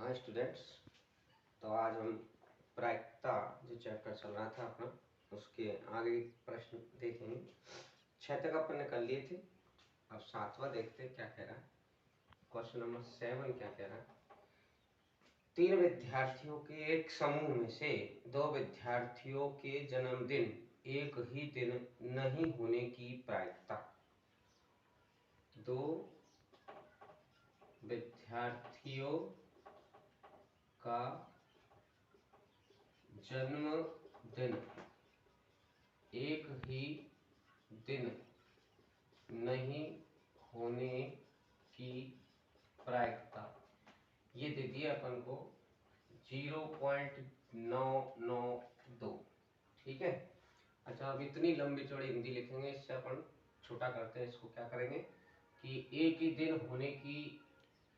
हाँ स्टूडेंट्स, तो आज हम प्रायिकता जो चैप्टर चल रहा था अपना, उसके आगे प्रश्न देखेंगे। 6 तक अपन ने कर लिए थे। अब 7वां देखते हैं क्या कह रहा है। क्वेश्चन नंबर 7 क्या कह रहा है। 3 विद्यार्थियों के एक समूह में से 2 विद्यार्थियों के जन्मदिन एक ही दिन नहीं होने की प्रायिकता। 2 विद्यार्थियों का जन्मदिन एक ही दिन नहीं होने की प्रायिकता ये दे दिया अपन को 0.992। ठीक है। अच्छा, अब इतनी लंबी चौड़ी हिंदी लिखेंगे, इससे अपन छोटा करते हैं। इसको क्या करेंगे कि एक ही दिन होने की,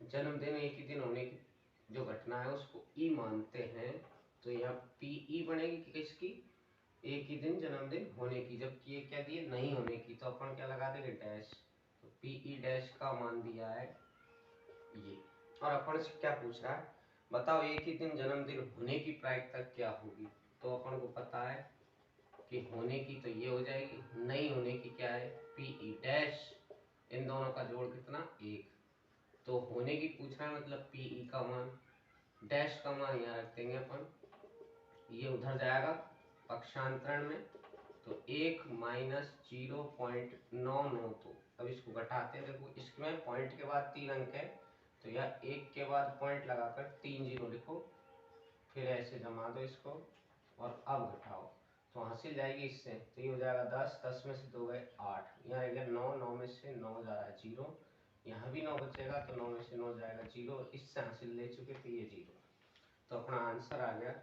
जन्मदिन एक ही दिन होने की जो घटना है उसको ई मानते हैं, तो यहाँ पीई बनेगी कि किसकी, एक ही दिन जन्मदिन होने की। जबकि ये क्या दिए, नहीं होने की, तो अपन क्या लगा देंगे, डैश। तो पीई डैश का मान दिया है ये। और अपन से क्या पूछ रहा है, बताओ एक ही दिन जन्मदिन होने की प्रायिकता क्या होगी। तो अपन को पता है कि होने की तो ये हो जाएगी, नहीं होने की क्या है, पीई डैश। इन दोनों का जोड़ कितना, 1। तो होने की पूछ रहा है, मतलब पीई का मान, डैश का मान यहाँ रख देंगे अपन, ये उधर जाएगा पक्षांतरण में, तो 1 माइनस 0.992। अब इसको घटाते हैं, देखो इसमें पॉइंट के बाद 3 अंक है, तो यह 1 के बाद पॉइंट लगाकर 3 जीरो लिखो, फिर ऐसे जमा दो इसको और अब घटाओ, तो हासिल जाएगी इससे। तो ये हो जाएगा 10, 10 में से 2 गए 8, यहाँ रह गया 9, 9 में से 9 जा रहा है 0, यहाँ भी 9 बचेगा, तो 9 में से 9 जाएगा 0, इससे हासिल ले चुके थे ये 0। तो अपना आंसर आ गया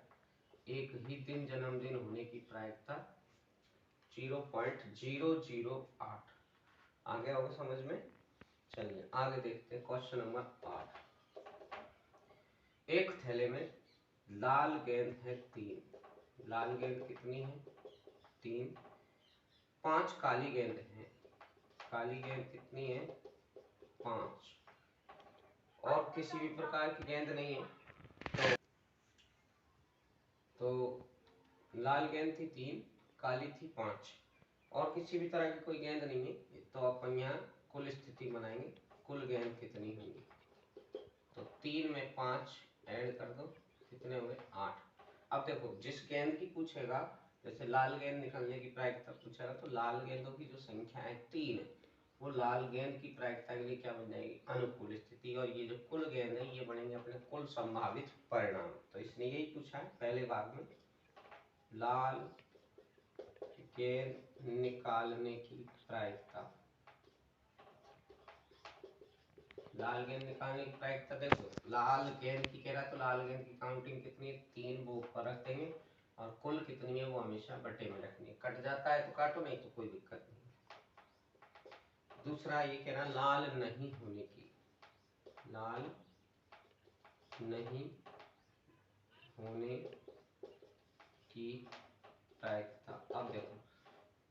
एक ही दिन जन्मदिन होने की प्रायिकता 0.008। आ गया होगा समझ में। चलिए आगे देखते हैं क्वेश्चन नंबर 8। एक थैले में लाल गेंद है 3। लाल गेंद कितनी है, 3। 5 काली गेंद है, काली गेंद कितनी है, 5। और किसी भी प्रकार की गेंद नहीं है, तो लाल गेंद थी 3, काली थी 5, और किसी भी तरह की कोई गेंद नहीं है, तो अपन यहाँ कुल स्थिति बनाएंगे, कुल गेंद कितनी होंगी। तो 3 में 5 ऐड कर दो, कितने हो गए, 8। अब देखो जिस गेंद की पूछेगा, जैसे लाल गेंद निकलने की प्रायिकता पूछेगा, तो लाल गेंदों की जो संख्या है 3 है, वो लाल गेंद की प्रायिकता के लिए क्या बन जाएगी, अनुकूल स्थिति। और ये जो कुल गेंद है ये बनेंगे अपने कुल संभावित परिणाम। तो इसने यही पूछा है पहले भाग में, लाल गेंद निकालने की प्रायिकता। लाल गेंद निकालने की प्रायिकता देखो, लाल गेंद की कह रहा है, तो लाल गेंद की काउंटिंग कितनी है, 3, वो ऊपर रख देंगे, और कुल कितनी है वो हमेशा बटे में रखनी है। कट जाता है तो काटो, नहीं तो कोई दिक्कत नहीं। दूसरा ये कह रहा लाल नहीं होने की, लाल नहीं होने की प्रायिकता। अब देखो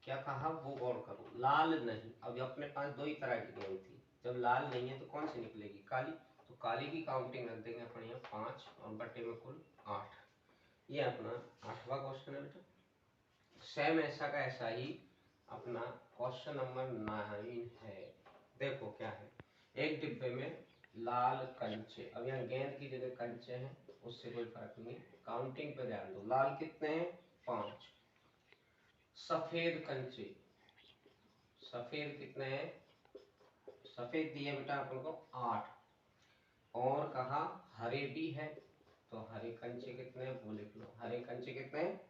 क्या कहा, वो गौर करो, लाल नहीं। अब अपने पास 2 ही तरह की गेंद थी, जब लाल नहीं है तो कौन सी निकलेगी, काली। तो काली की काउंटिंग रख देंगे अपन यहाँ 5, और बटे में कुल 8। ये अपना 8वां क्वेश्चन है बेटा। सेम ऐसा का ऐसा ही अपना क्वेश्चन नंबर 9 है। देखो क्या है, एक डिब्बे में लाल कंचे, अब यहाँ गेंद की जगह कंचे हैं, उससे कोई फर्क नहीं, काउंटिंग पे ध्यान दो। लाल कितने हैं, 5। सफेद कंचे, सफेद कितने हैं, सफेद दिए बेटा अपन को 8, और कहा हरे भी है, तो हरे कंचे कितने हैं वो लिख लो। हरे कंचे कितने हैं,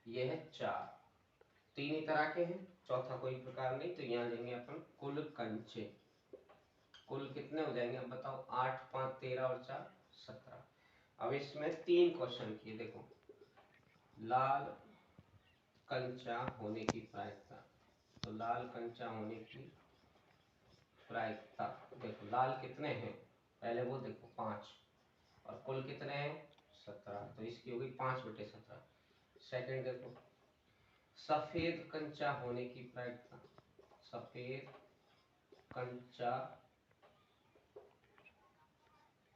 ये है 4, 3 ही तरह के हैं, चौथा कोई प्रकार नहीं, तो यहाँ लेंगे अपन कुल कंचे। कुल कितने हो जाएंगे, अब बताओ, 8, 5, 13 और 4, 17। अब इसमें 3 क्वेश्चन किए, देखो लाल कंचा होने की प्रायिकता। तो लाल कंचा होने की प्रायिकता, देखो लाल कितने हैं, पहले वो देखो 5, और कुल कितने हैं 17, तो इसकी होगी 5/17। सेकंड देखो सफेद कंचा होने की प्रायिकता। सफेद कंचा,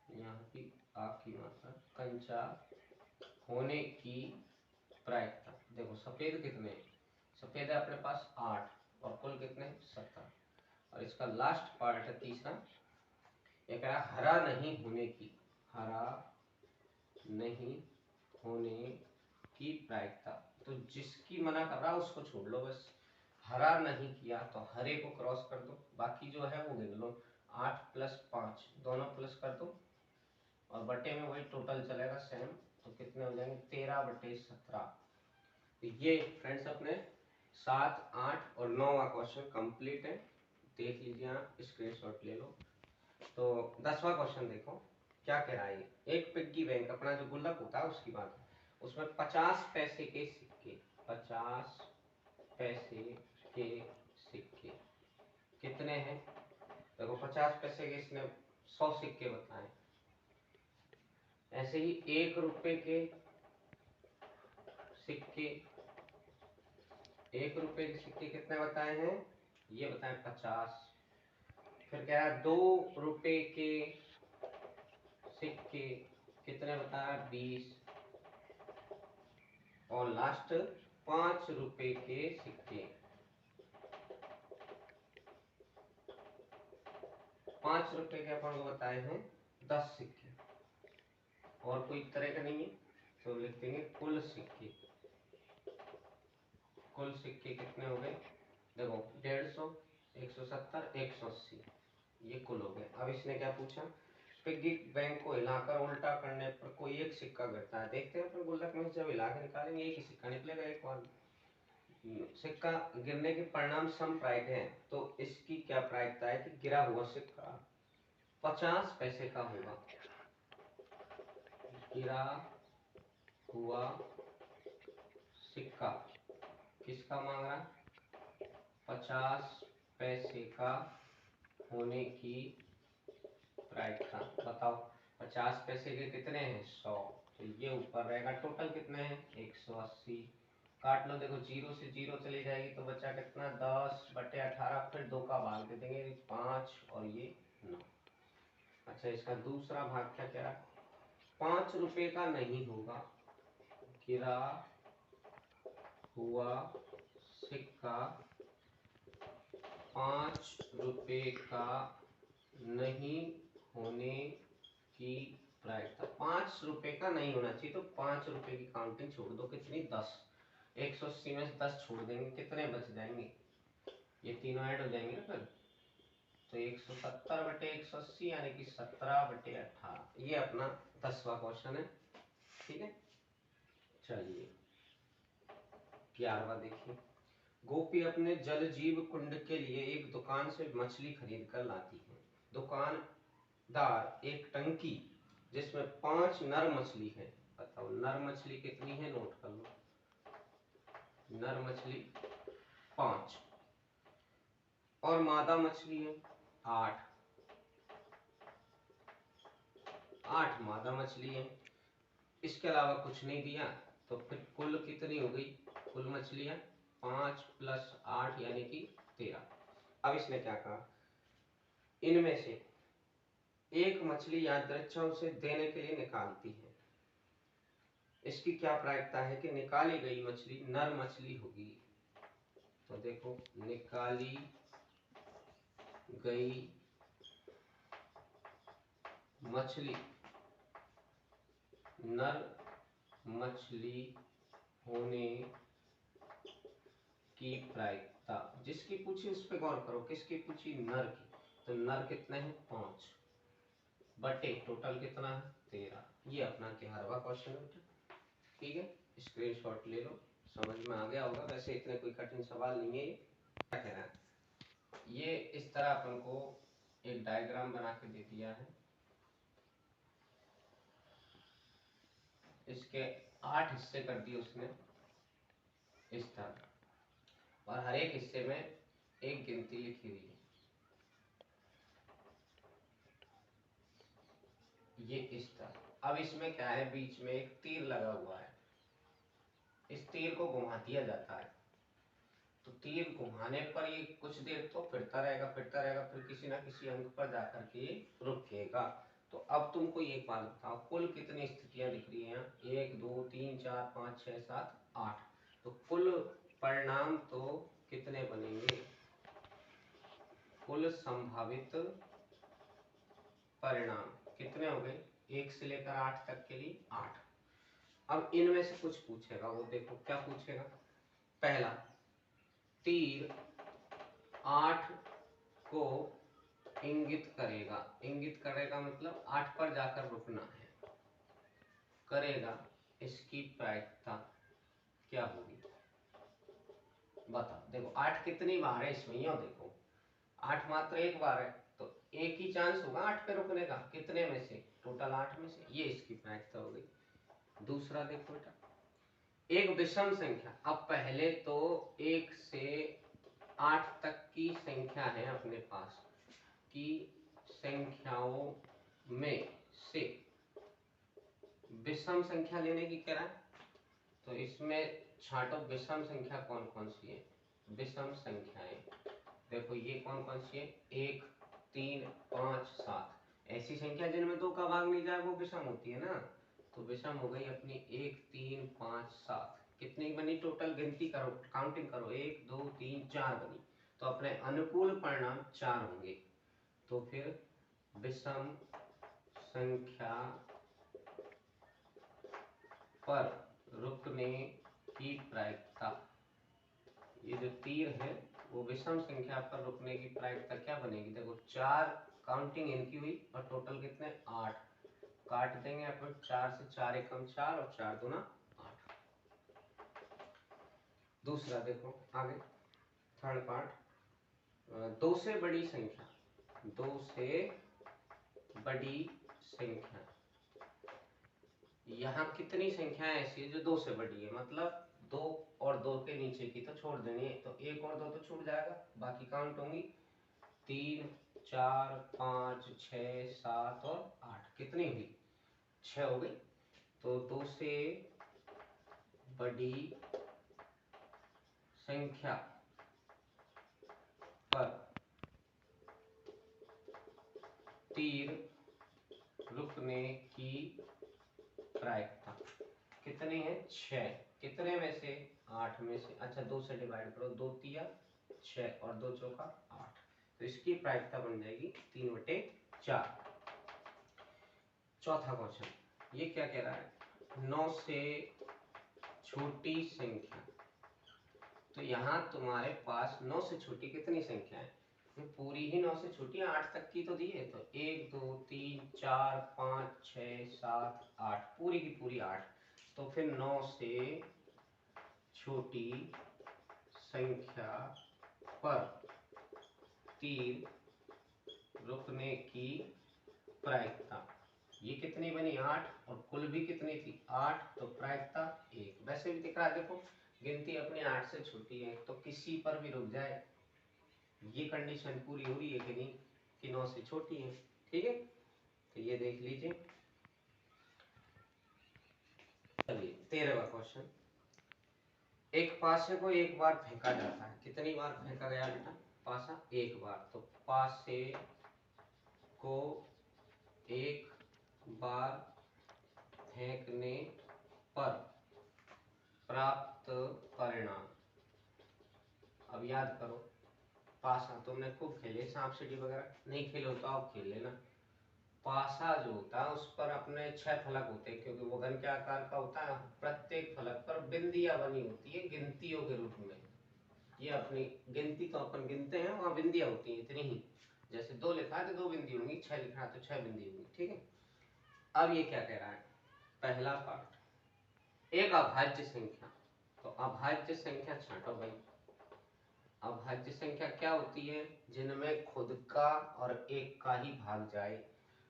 यहाँ की आ की मात्रा कंचा होने की प्रायिकता। देखो सफेद कितने हैं, सफेद है अपने पास 8 और कुल कितने 17। और इसका लास्ट पार्ट है तीसरा, ये कह रहा है हरा नहीं होने की, हरा नहीं होने की प्रायिकता। तो जिसकी मना कर रहा है उसको छोड़ लो, बस हरा नहीं किया तो हरे को क्रॉस कर दो, बाकी जो है वो गिन लो। 8 + 5 दोनों प्लस कर दो और बटे में वही टोटल चलेगा सेम, तो कितने हो जाएंगे 13/17। तो ये फ्रेंड्स अपने 7, 8 और 9वां क्वेश्चन कंप्लीट है। देख लीजिए आप, स्क्रीनशॉट ले लो। तो 10वां क्वेश्चन देखो क्या कह रहा है। एक पिग्गी बैंक, अपना जो गुल्लक होता है उसकी बात है, उसमें 50 पैसे के सिक्के, 50 पैसे के सिक्के कितने हैं। देखो 50 पैसे के इसने 100 सिक्के बताए। ऐसे ही 1 रुपए के सिक्के, 1 रुपए के सिक्के कितने बताए हैं, ये बताए 50। फिर कह रहा है 2 रुपए के सिक्के कितने बताया 20। और लास्ट 5 रुपए के सिक्के, 5 रुपए के अपन को बताए हैं 10 सिक्के। और कोई तरह का नहीं है तो लिख देंगे कुल सिक्के। कुल सिक्के कितने हो गए, देखो 150, 170, 180, ये कुल हो गए। अब इसने क्या पूछा, पिग्गी बैंक को हिलाकर उल्टा करने पर कोई एक सिक्का गिरता है। देखते हैं अपन गुल्लक में जब हिला के निकालेंगे एक ही सिक्का निकलेगा। एक और सिक्का गिरने के परिणाम समप्रायिक हैं, तो इसकी क्या प्रायिकता है कि गिरा हुआ सिक्का 50 पैसे का होगा। गिरा हुआ सिक्का किसका मांग रहा, 50 पैसे का होने की प्रायिकता। बताओ 50 पैसे के कितने हैं 100, तो ये ऊपर रहेगा। टोटल कितने हैं 180। काट लो, देखो 0 से 0 चली जाएगी तो बचा कितना 10/18। फिर 2 का भाग दे देंगे 5 और ये 9। अच्छा इसका दूसरा भाग क्या कह रहा है, 5 रुपए का नहीं होगा। गिरा हुआ सिक्का 5 रुपए का नहीं होने की प्रायिकता। 5 रुपए का नहीं होना चाहिए, तो 5 रुपए की काउंटिंग छोड़ दो, कितनी 10। 180 में से 10 छोड़ देंगे, कितने बच जाएंगे, ये तीनों ऐड हो जाएंगे ना फिर। तो 170/180 यानी कि 17/18। ये अपना 10वां क्वेश्चन है। ठीक है, चलिए 11वां देखिए। गोपी अपने जल जीव कुंड के लिए एक दुकान से मछली खरीद कर लाती है। दुकानदार एक टंकी जिसमें 5 नर मछली है, बताओ नर मछली कितनी है, नोट कर लो। नर मछली 5 और मादा मछली है 8, 8 मादा मछली है। इसके अलावा कुछ नहीं दिया, तो फिर कुल कितनी हो गई, कुल मछलियां 5 + 8 यानी कि 13। अब इसने क्या कहा, इनमें से एक मछली यादृच्छा उसे देने के लिए निकालती है। इसकी क्या प्रायिकता है कि निकाली गई मछली नर मछली होगी। तो देखो निकाली गई मछली नर मछली होने की प्रायिकता। जिसकी पूछी उस पर गौर करो, किसकी पूछी, नर की। तो नर कितने हैं 5 बटे टोटल कितना है 13। ये अपना 11वां क्वेश्चन है। ठीक है, स्क्रीनशॉट ले लो, समझ में आ गया होगा। वैसे इतने कोई कठिन सवाल नहीं है। क्या कह रहा है, ये इस तरह अपन को एक डायग्राम बना के दे दिया है। इसके 8 हिस्से कर दिए उसने इस तरह, और हर एक हिस्से में एक गिनती लिखी हुई है। ये इस तरह। अब इसमें क्या है, बीच में एक तीर लगा हुआ है। इस तीर को घुमा दिया जाता है, तो तीर घुमाने पर ये कुछ देर तो फिरता रहेगा, फिर किसी ना किसी अंक पर जाकर के रुकेगा। तो अब तुमको एक बात बताओ, कुल कितनी स्थितियां दिख रही है यहाँ? 1 2 3 4 5 6 7 8। तो कुल परिणाम तो कितने बनेंगे? कुल संभावित परिणाम कितने हो गए? 1 से लेकर 8 तक के लिए 8। अब इनमें से कुछ पूछेगा, वो देखो क्या पूछेगा। पहला, तीर 8 को इंगित करेगा। इंगित करेगा मतलब 8 पर जाकर रुकना है। करेगा, इसकी प्रायिकता क्या होगी? बताओ। देखो 8 कितनी बार है इसमें, यो देखो 8 मात्र एक बार है, तो एक ही चांस होगा 8 पे रुकने का। कितने में से? टोटल 8 में से। ये इसकी प्रायिकता हो गई। दूसरा देखो बेटा, एक विषम संख्या। अब पहले तो 1 से 8 तक की संख्या है अपने पास, की संख्याओं में से विषम संख्या लेने की कह रहा है। तो इसमें छांटो विषम संख्या कौन कौन सी है। विषम संख्याएं देखो, ये कौन कौन सी है? 1 3 5 7। ऐसी संख्या जिनमें 2 का भाग नहीं जाए वो विषम होती है ना। तो विषम हो गई अपनी 1 3 5 7। कितनी बनी टोटल? गिनती करो, काउंटिंग करो। 1 2 3 4 बनी। तो अपने अनुकूल परिणाम 4 होंगे। तो फिर विषम संख्या पर रुकने की प्रायिकता, ये जो तीर है वो विषम संख्या पर रुकने की प्रायिकता क्या बनेगी? देखो 4 काउंटिंग इनकी हुई और टोटल कितने? 8। काट देंगे अपन, 4 से 4 एकम 4 और 4 दूना 8। दूसरा देखो आगे, थर्ड पार्ट, 2 से बड़ी संख्या। 2 से बड़ी संख्या, यहाँ कितनी संख्या ऐसी है जो 2 से बड़ी है? मतलब 2 और 2 के नीचे की तो छोड़ देनी है, तो 1 और 2 तो छूट जाएगा, बाकी काउंट होंगी 3 4 5 6 7 और 8। कितनी हुई? 6 हो गई। तो 2 से बड़ी संख्या पर तीर रुकने की प्रायिकता कितनी है? 6। कितने में से? 8 में से। अच्छा 2 से डिवाइड करो, 2 तिया 6 और 2 चौका 8। तो इसकी प्रायिकता बन जाएगी 3/4। चौथा क्वेश्चन, ये क्या कह रहा है? 9 से छोटी संख्या। तो यहाँ तुम्हारे पास 9 से छोटी कितनी संख्या है? पूरी ही 9 से छोटी 8 तक की तो दी है। तो 1 2 3 4 5 6 7 8, पूरी की पूरी 8। तो फिर 9 से छोटी संख्या पर तीर रुकने की प्रायिकता, ये कितनी बनी? 8। और कुल भी कितनी थी? 8। तो प्रायिकता 1। वैसे भी दिख रहा है, देखो गिनती अपनी 8 से छोटी है तो किसी पर भी रुक जाए, ये कंडीशन पूरी हो रही है कि नहीं, कि 9 से छोटी है। ठीक है, तो ये देख लीजिए। चलिए 13वां क्वेश्चन, एक पासे को एक बार फेंका जाता है। कितनी बार फेंका गया बेटा? पासा एक बार। तो पासे को एक बार फेंकने पर प्राप्त परिणाम। अब याद करो, पासा तुमने खूब खेले, सांप सीढ़ी वगैरह नहीं खेले हो तो आप खेल लेना। पासा जो होता है उस पर अपने 6 फलक होते हैं, क्योंकि वो घन के आकार का होता है। प्रत्येक फलक पर बिंदियां बनी होती है गिनतियों के रूप में। ये अपनी गिनती तो अपन गिनते हैं, वहां बिंदियां होती हैं इतनी ही। जैसे 2 लिखा है तो 2 बिंदी होंगी, 6 लिखा है तो 6 बिंदी होंगी। ठीक है, अब ये क्या कह रहा है? पहला पार्ट, एक अभाज्य संख्या। तो अभाज्य संख्या छांटो भाई। अभाज्य संख्या क्या होती है? जिनमें खुद का और एक का ही भाग जाए।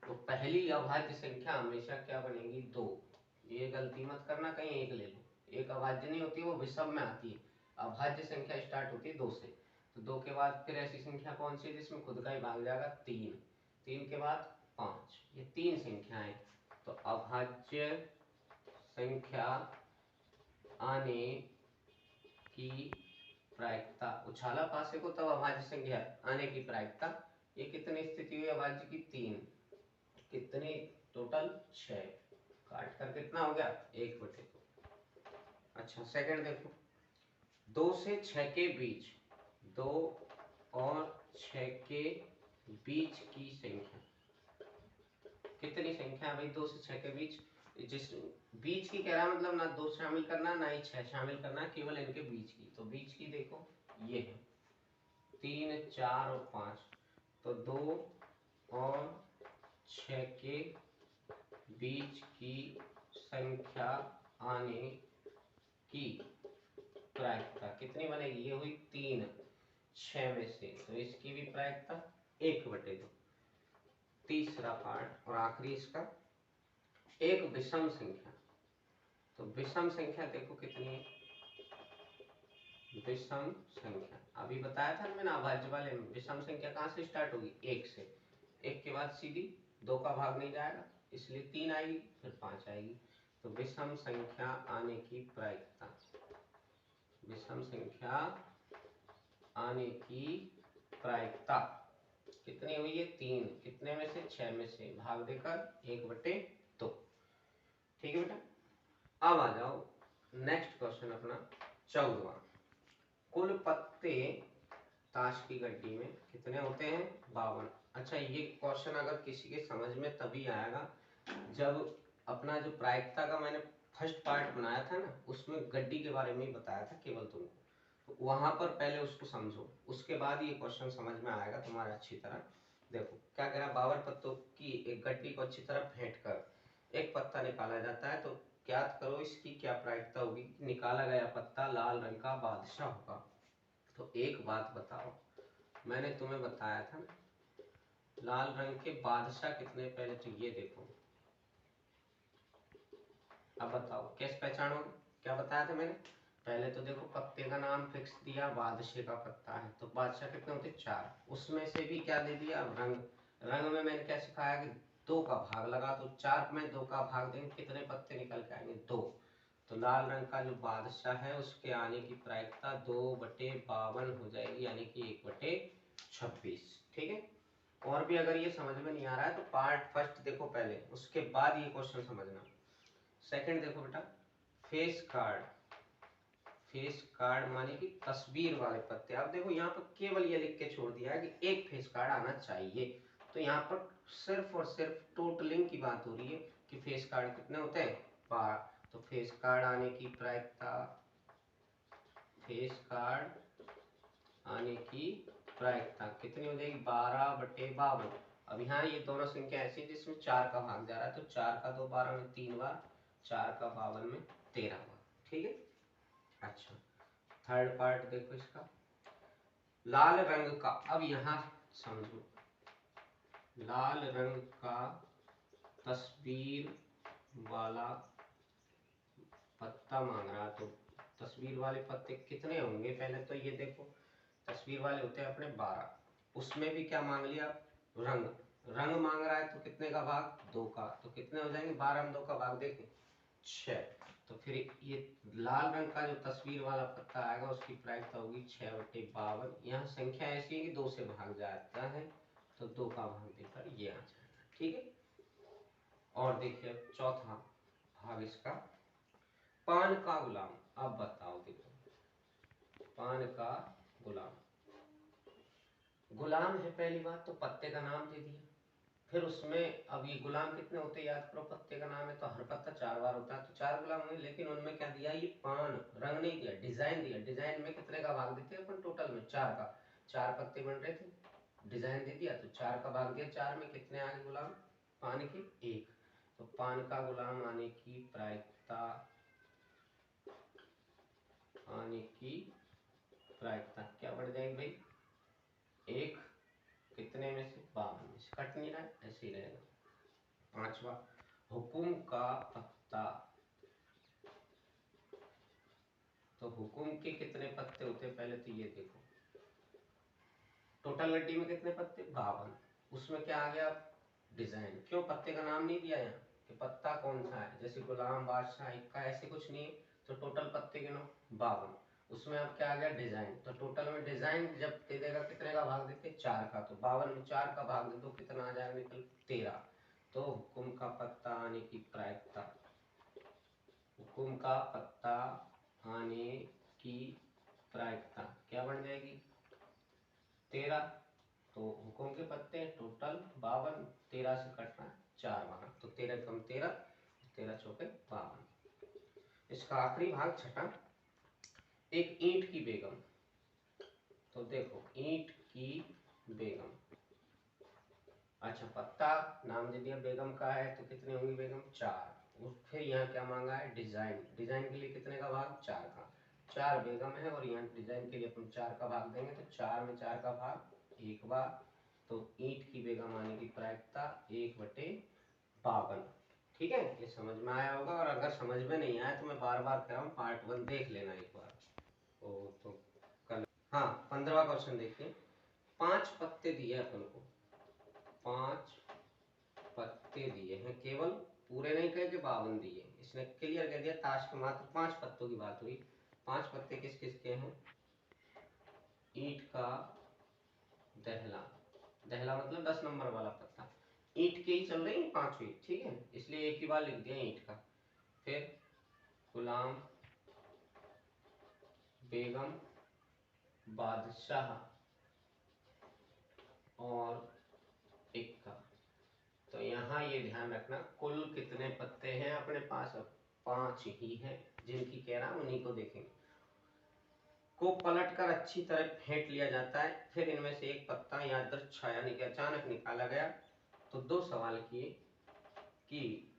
तो पहली अभाज्य संख्या हमेशा क्या बनेगी? 2। ये गलती मत करना कहीं एक ले लो, एक अभाज्य नहीं होती, वो विषम में आती है। अभाज्य संख्या स्टार्ट होती है 2 से। तो 2 के बाद फिर ऐसी संख्या कौन सी है जिसमें खुद का ही भाग जाएगा? 3। 3 के बाद 5। ये 3 संख्याएं। तो अभाज्य संख्या आने की प्रायिकता, उछाला पासे को तब अभाज्य संख्या आने की प्रायिकता, ये कितनी स्थिति हुई अभाज्य की? 3। कितने टोटल 6, काट कर कितना हो गया 1/2। अच्छा सेकंड देखो, 2 से 6 के बीच, 2 और 6 के बीच की संख्या, कितनी संख्या है भाई 2 से 6 के बीच? जिस बीच की कह रहा मतलब ना 2 शामिल करना ना ही 6 शामिल करना, केवल इनके बीच की। तो बीच की देखो ये है 3, 4 और 5, तो 2 और 6 के बीच की संख्या आने की प्रायिकता कितनी बनेगी? ये हुई 3 6 में से, तो इसकी भी प्रायिकता 1/2। तीसरा पार्ट और आखिरी इसका, एक विषम संख्या। तो विषम संख्या देखो कितनी है, विषम संख्या अभी बताया था मैंने अभाज्य वाले में, विषम संख्या कहाँ से स्टार्ट होगी? 1 से। 1 के बाद सीधी 2 का भाग नहीं जाएगा, इसलिए 3 आएगी, फिर 5 आएगी। तो विषम संख्या आने की प्रायिकता, विषम संख्या आने की प्रायिकता कितनी हुई है? 3, कितने में से? 6 में से, भाग देकर 1/2। ठीक है बेटा, अब आ जाओ नेक्स्ट क्वेश्चन अपना 14वां। कुल पत्ते ताश की गड्डी में कितने होते हैं? 52। अच्छा ये क्वेश्चन अगर किसी के समझ में तभी आएगा जब अपना जो प्रायिकता का मैंने फर्स्ट पार्ट बनाया था ना, उसमें गड्डी के बारे में ही बताया था केवल तुमको, तो वहां पर पहले उसको समझो, उसके बाद ये क्वेश्चन समझ में आएगा तुम्हारा अच्छी तरह। देखो क्या कह रहा है, 52 पत्तों की एक गड्डी को अच्छी तरह फेंट कर एक पत्ता निकाला जाता है, तो ज्ञात करो इसकी क्या प्रायिकता होगी। निकाला गया पत्ता लाल रंग का बादशाह होगा। तो एक बात बताओ, मैंने तुम्हें बताया था ना लाल रंग के बादशाह कितने, पहले तो ये देखो, अब बताओ कैसे पहचानोगे? क्या बताया था मैंने? पहले तो देखो पत्ते का नाम फिक्स दिया, बादशाह का पत्ता है, तो बादशाह कितने होते? 4। उसमें से भी क्या दे दिया? रंग। रंग में मैंने क्या सिखाया कि 2 का भाग लगा, तो 4 में 2 का भाग देंगे, कितने पत्ते निकल के आएंगे? 2। तो लाल रंग का जो बादशाह है उसके आने की प्रायिकता 2/52 हो जाएगी, यानी कि 1/26। ठीक है। और भी अगर ये समझ में नहीं आ रहा है तो पार्ट फर्स्ट देखो पहले, उसके बाद ये क्वेश्चन समझना। सेकंड देखो बेटा, फेस कार्ड। फेस कार्ड माने कि तस्वीर वाले पत्ते। अब देखो यहाँ पर केवल ये लिख के छोड़ दिया है कि एक फेस कार्ड आना चाहिए, तो यहाँ पर सिर्फ और सिर्फ टोटलिंग की बात हो रही है कि फेस कार्ड कितने होते हैं? 12। तो फेस कार्ड आने की प्रायिकता, फेस कार्ड आने की प्रायिकता कितनी हो जाएगी? 12/52। अब यहाँ ये दोनों संख्या ऐसी जिसमें 4 का भाग जा रहा है, तो 4 का 2 12 में 3 बार, 4 का 52 में 13 बार। ठीक है। अच्छा थर्ड पार्ट देखो इसका, लाल रंग का, अब यहाँ समझो, लाल रंग का तस्वीर वाला पत्ता मांग रहा, तो तस्वीर वाले पत्ते कितने होंगे? पहले तो ये देखो तस्वीर वाले होते हैं अपने 12, उसमें भी क्या मांग लिया? रंग। रंग मांग रहा है तो कितने का भाग? 2 का, तो कितने हो जाएंगे? 12 में 2 का भाग देखें 6। तो फिर ये लाल रंग का जो तस्वीर वाला पत्ता आएगा उसकी प्रायिकता होगी 6/52। यहाँ संख्या ऐसी है कि 2 से भाग जाता है, तो 2 का भाग देकर ये आ जाएगा। ठीक है। और देखिए चौथा भाग इसका, पान का गुलाम। अब बताओ देखो, पान का गुलाम, गुलाम है पहली बात, तो पत्ते का नाम दे दिया, फिर उसमें अब ये गुलाम कितने होते हैं? याद करो, पत्ते का नाम है तो हर पत्ता 4 बार होता है, तो 4 गुलाम हुए, लेकिन उनमें क्या दिया? ये पान। रंग नहीं दिया, डिजाइन दिया। डिजाइन में कितने का भाग देते हैं अपन? टोटल में 4 का, 4 पत्ते बन रहे थे, डिजाइन दे दिया तो 4 का भाग दिया, 4 में कितने आ गए गुलाम? पान के 1। तो पान का गुलाम आने की प्रायिकता, आने की प्रायिकता क्या बढ़ जाएगी भाई? 1 कितने में से? 52 में से। कट नहीं रहा है, ऐसे ही रहेगा। पांचवा, हुकुम का पत्ता। तो हुकुम के कितने पत्ते होते हैं? पहले तो ये देखो, टोटल गड्डी में कितने पत्ते? 52। उसमें क्या आ गया? डिजाइन। क्यों? पत्ते का नाम नहीं दिया यहाँ कि पत्ता कौन सा है, जैसे गुलाम, बादशाह, इक्का, ऐसे कुछ नहीं है, तो टोटल पत्ते गिनो 52। उसमें अब क्या आ गया? डिजाइन। तो टोटल में डिजाइन जब दे देगा कितने का भाग देते? 4 का, तो 52 में 4 का भाग दे दो, कितना आ जाएगा निकल? 13। तो हुक्म का पत्ता आने की प्रायिकता, हुक्म का पत्ता आने की प्रायिकता क्या बन जाएगी 13। तो हुक्म के पत्ते टोटल 52, 13 से कटना 4 बार, तो 13 कम 13, 13 चौके 52। इसका आखिरी भाग छठा, एक ईंट की बेगम। तो देखो ईंट की बेगम, अच्छा पत्ता नाम दे दिया बेगम का है, तो कितने होंगी बेगम 4। फिर यहाँ क्या मांगा है डिजाइन, डिजाइन के लिए कितने का भाग 4 का, 4 बेगम है और यहाँ डिजाइन के लिए अपन 4 का भाग देंगे, तो 4 में 4 का भाग 1 बार, तो ईंट की बेगम आने की प्रायिकता 1/52। ठीक है, ये समझ में आया होगा, और अगर समझ में नहीं आया तो मैं बार बार कह रहा हूँ पार्ट 1 देख लेना एक बार। तो कल हाँ 15वां क्वेश्चन देखिए, 5 पत्ते दिए अपन को, 5 पत्ते दिए हैं, केवल पूरे नहीं कहे कि 52 दिए, इसने क्लियर कर दिया ताश के मात्र 5 पत्तों की बात हुई। 5 पत्ते किस किस के हैं, ईंट का दहला, दहला मतलब 10 नंबर वाला पत्ता, ईंट के ही चल रही है 5 ही, ठीक है, इसलिए एक ही बार लिख दिया ईंट का। फिर गुलाम बेगम बादशाह और इक्का। तो यहाँ ये ध्यान रखना कुल कितने पत्ते हैं अपने पास, 5 ही हैं, जिनकी कह रहा उन्हीं को देखेंगे। को पलटकर अच्छी तरह फेंट लिया जाता है, फिर इनमें से एक पत्ता यादृच्छा छाया अचानक निकाला गया, तो 2 सवाल किए कि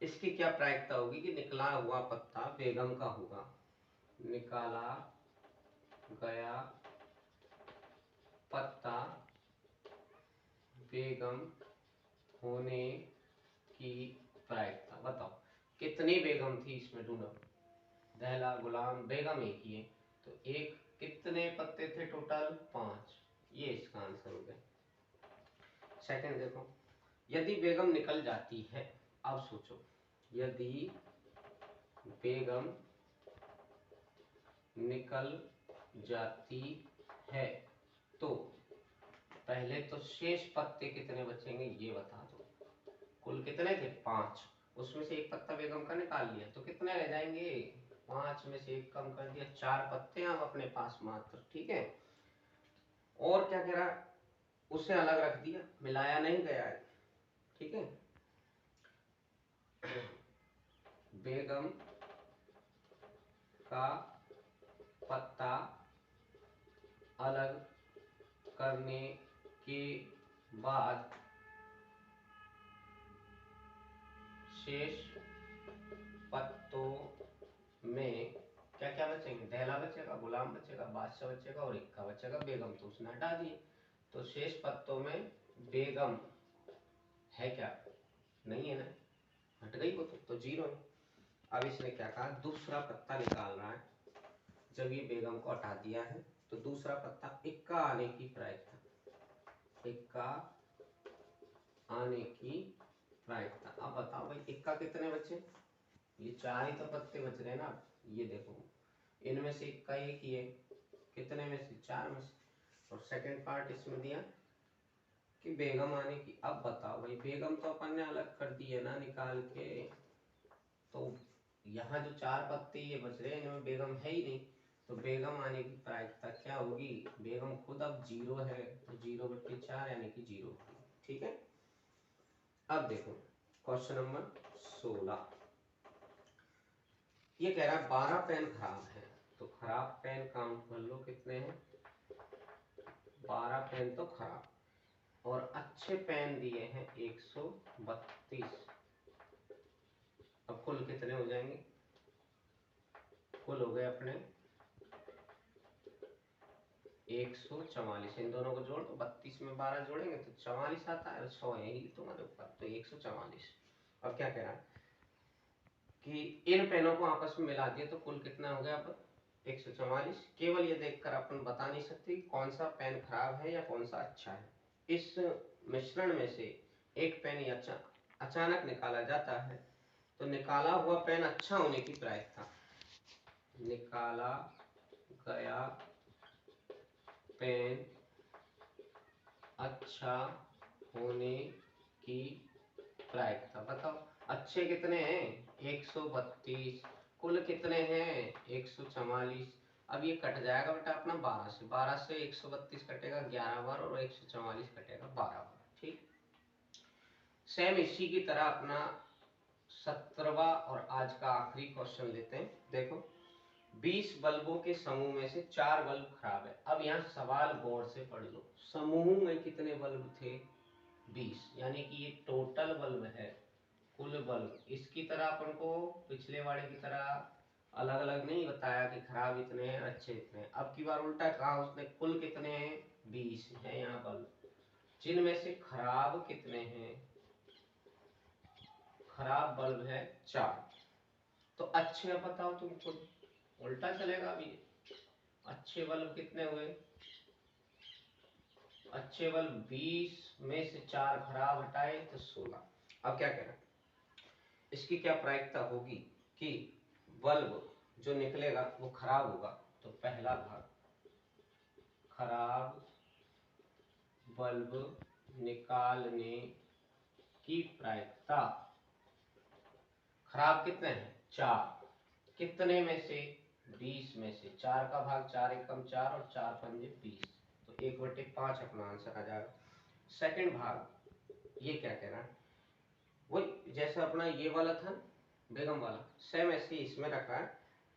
इसकी क्या प्रायिकता होगी कि निकला हुआ पत्ता बेगम का होगा, निकाला गया पत्ता बेगम होने की प्रायिकता। बताओ कितनी बेगम थी इसमें, ढूंढो, दहला गुलाम बेगम एक ही है, तो एक कितने पत्ते थे टोटल 5, ये इसका आंसर हो गया। सेकंड देखो, यदि बेगम निकल जाती है, अब सोचो यदि बेगम निकल जाती है तो पहले तो शेष पत्ते कितने बचेंगे ये बता दो, कुल कितने थे 5, उसमें से एक पत्ता बेगम का निकाल लिया तो कितने रह जाएंगे, 5 में से एक कम कर दिया, 4 पत्ते हैं अब अपने पास मात्र, ठीक है। और क्या कह रहा है, उसे अलग रख दिया, मिलाया नहीं गया है, ठीक है। बेगम का पत्ता अलग करने के बाद शेष पत्तों में क्या क्या बचेंगे, दहला बचेगा, गुलाम बचेगा, बादशाह बचेगा और इक्का बचेगा, बेगम तो उसने हटा दिए, तो शेष पत्तों में बेगम है क्या, नहीं है ना, हट गई वो तो 0 है। अब इसने क्या कहा, दूसरा पत्ता निकाल रहा है, जब ये बेगम को हटा दिया है तो दूसरा पत्ता इक्का आने की प्रायिकता, इक्का आने की प्रायिकता। अब बताओ भाई इक्का कितने बचे, ये 4 ही तो पत्ते बच रहे हैं ना, ये देखो इनमें से इक्का एक ही है, कितने में से 4 में से, और सेकंड पार्ट इसमें दिया कि बेगम आने की। अब बताओ भाई बेगम तो अपन ने अलग कर दी है ना निकाल के, तो यहाँ जो 4 पत्ते ये बच रहे हैं इनमें बेगम है ही नहीं, तो बेगम आने की प्रायिकता क्या होगी, बेगम खुद अब 0 है, तो 0/4 यानी कि 0 होगी, ठीक है। अब देखो क्वेश्चन नंबर 16, ये कह रहा है 12 पेन खराब है, तो खराब पेन काउंट कर लो कितने हैं, 12 पेन तो खराब, और अच्छे पेन दिए हैं 132। अब कुल कितने हो जाएंगे, कुल हो गए अपने 144, इन दोनों को जोड़ तो 32 में 12 जोड़ेंगे तो 44 आता है, 100 यही तुम्हारे ऊपर, तो 144। अब क्या कह रहा है कि इन पेनों को आपस में मिला दिए तो कुल कितना हो गया अब 144। केवल ये देखकर अपन बता नहीं सकते कौन सा पेन खराब है या कौन सा अच्छा है, इस मिश्रण में से एक पेन अचानक निकाला जाता है, तो निकाला हुआ पेन अच्छा होने की प्रायिकता, निकाला गया पेन अच्छा होने की प्रायिकता। बताओ अच्छे कितने हैं 132, कुल कितने हैं 144। अब ये कट जाएगा बेटा अपना 12 से 132 कटेगा 11 बार और 144 कटेगा 12 बार। ठीक, सेम इसी की तरह अपना 17वां और आज का आखिरी क्वेश्चन लेते हैं। देखो 20 बल्बों के समूह में से 4 बल्ब खराब है। अब यहाँ सवाल गौर से पढ़ लो, समूह में कितने बल्ब थे 20, यानी कि ये टोटल बल्ब है, कुल बल्ब। इसकी तरह अपन को पिछले वाले की तरह अलग अलग नहीं बताया कि खराब इतने हैं अच्छे इतने हैं। अब की बार उल्टा कहा उसने, कुल कितने हैं 20 है यहाँ बल्ब, जिनमें से खराब कितने हैं, खराब बल्ब है 4। तो अच्छे अब बताओ तुम खुद, उल्टा चलेगा अभी। अच्छे बल्ब कितने हुए, अच्छे बल्ब 20 में से 4 खराब हटाए तो 16। अब क्या कहना, इसकी क्या प्रायिकता होगी कि बल्ब जो निकलेगा वो खराब होगा। तो पहला भाग, खराब बल्ब निकालने की प्रायिकता, खराब कितने हैं 4, कितने में से 20 में से, 4 का भाग 4 एकम 4 और 4 पंजे 20, तो 1/5 अपना आंसर आ जाएगा। सेकंड भाग, ये क्या कह रहा है, वही जैसा अपना ये वाला था बेगम वाला, सेम ऐसे इसमें रखा है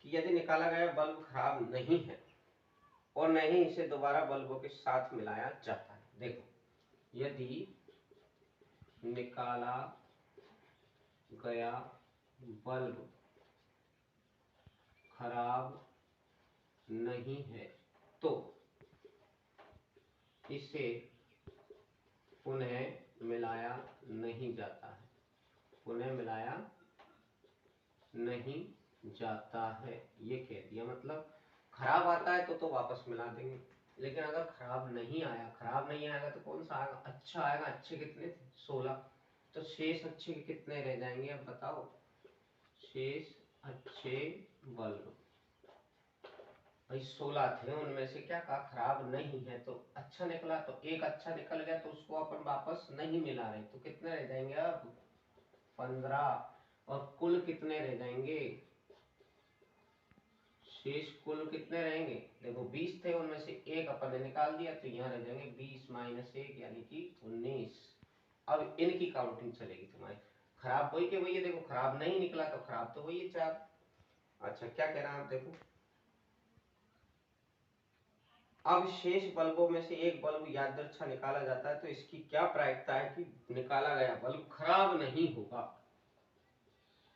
कि यदि निकाला गया बल्ब खराब नहीं है और नहीं इसे दोबारा बल्बों के साथ मिलाया जाता है। देखो यदि निकाला गया बल्ब खराब नहीं है तो इसे पुनः मिलाया नहीं जाता है, पुनः मिलाया नहीं जाता है। ये कह दिया, मतलब खराब आता है तो वापस मिला देंगे, लेकिन अगर खराब नहीं आया, खराब नहीं आएगा तो कौन सा आएगा, अच्छा आएगा। अच्छे कितने थे 16, तो शेष अच्छे कितने रह जाएंगे अब बताओ, शेष अच्छे बल्ब भाई 16 थे, उनमें से क्या कहा खराब नहीं है, तो अच्छा निकला, तो एक अच्छा निकल गया तो उसको अपन वापस नहीं मिला रहे, तो कितने रह जाएंगे अब 15। और कुल कितने रह जाएंगे, शेष कुल कितने रहेंगे, देखो 20 थे उनमें से एक अपन ने निकाल दिया, तो यहाँ रह जाएंगे 20 - 1 यानी कि 19। अब इनकी काउंटिंग चलेगी तुम्हारी, खराब वही के वही है, देखो खराब नहीं निकला तो खराब तो वही है 4। अच्छा क्या कह रहा है आप देखो, अब शेष बल्बों में से एक बल्ब यादृच्छा निकाला जाता है तो इसकी क्या प्रायिकता है कि निकाला गया बल्ब खराब नहीं होगा,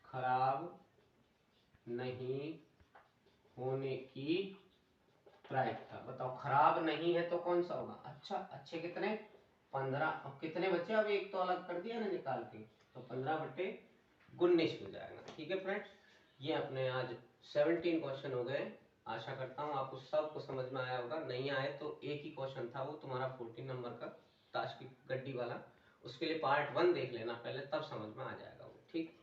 खराब नहीं होने की प्रायिकता। बताओ खराब नहीं है तो कौन सा होगा अच्छा, अच्छे कितने 15, अब कितने बचे, अब एक तो अलग कर दिया ना निकाल के, तो 15/19 हो जाएगा। ठीक है फ्रेंड्स, ये अपने आज 17 क्वेश्चन हो गए। आशा करता हूँ आपको सबको समझ में आया होगा, नहीं आए तो एक ही क्वेश्चन था वो तुम्हारा 14 नंबर का ताश की गड्डी वाला, उसके लिए पार्ट 1 देख लेना पहले, तब समझ में आ जाएगा वो। ठीक।